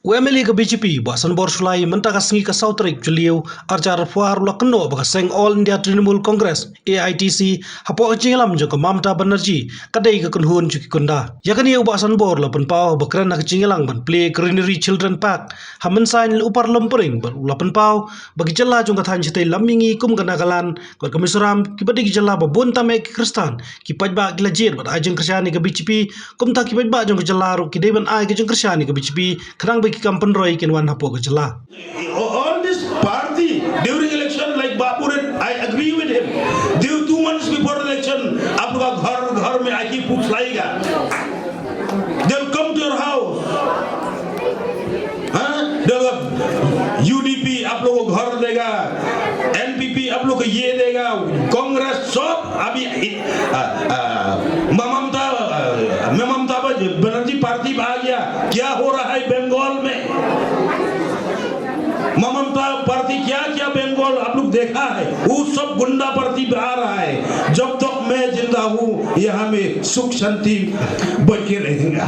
Wemeli ka BJP ba Sanbor Shullai menta ka singi ka Sautrik Juliu arjar fuar lakno ba seng All India Trinamool Congress AITC hapo chingalam jo ka Mamta Banerjee kadei ka kynhun juki Gunda yakani ba Sanbor la penpau ba kran nak chingalang ban play greenery children park hamen sign upar lompering ba la penpau bagi jalla jong ka than chite lamingi kum kana kalan ko kamisoram ki badi jalla ba bonta me ki kristan ki pajba ki lajir ba ajeng krisyani ka BJP kum ta ki pajba jong ka jalla ro ki deban ai ka jong krisyani ka BJP khrang ki kampan roy kinwan hapo ka jala. All this party during election like Bapuret, I agree with him. 2 months before election, आपका घर में आके पूछ लाएगा. They'll come to your house. UDP आप लोगों को घर देगा, NPP आप लोगों को ये देगा, कांग्रेस सब अभी ममता बनर्जी पार्टी में आ गया. क्या हो रहा है बंगाल में? ममता पार्टी क्या क्या बंगाल आप लोग देखा है? वो सब गुंडा पार्टी में आ रहा है. जब तक मैं जिंदा हूँ यहाँ में सुख शांति बच के रहेगा.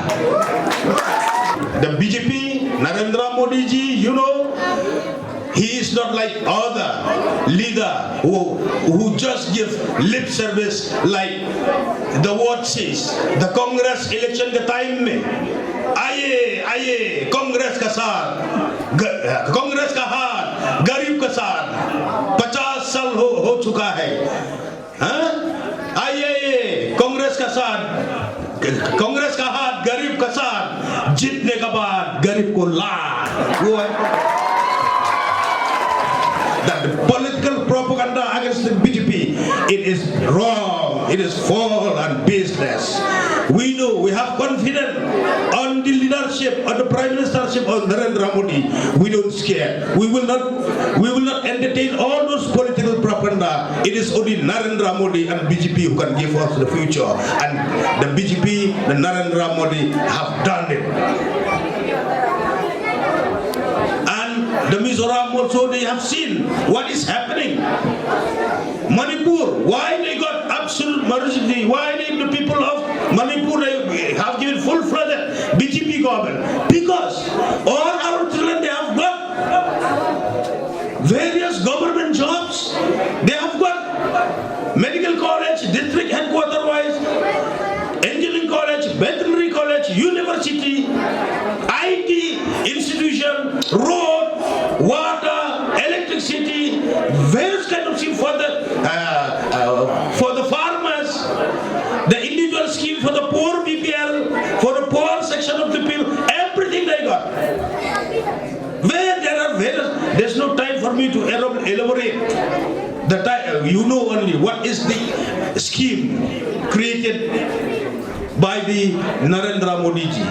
The BJP, Narendra Modi ji, you know, he is not like other leader who just give lip service like the word says. The Congress election के time में आइए कांग्रेस का साथ, कांग्रेस का हाथ गरीब का साथ 50 साल हो चुका है. आइए कांग्रेस का साथ, कांग्रेस का हाथ गरीब का साथ, जीतने के बाद गरीब को लात. वो है that the political propaganda against the BJP, it is wrong, it is false and baseless. We know, we have confidence on the leadership, on the prime ministership of Narendra Modi. We don't scare. We will not entertain all those political propaganda. It is only Narendra Modi and BJP who can give us the future. And the BJP, the Narendra Modi have done it. The Mizoram also, they have seen what is happening. Manipur, why they got absolute majority? Why the people of Manipur they have given full-fledged BJP government? Because all our children, they have got various government jobs. They have got medical college, district headquarters-wise, engineering college, veterinary college, university, IT institution, road, water, electricity, various kind of scheme for the farmers, the individual scheme for the poor BPL, for the poor section of the people, everything they got. Where there are various, there's no time for me to elaborate. The time, you know only what is the scheme created by the Narendra Modi ji.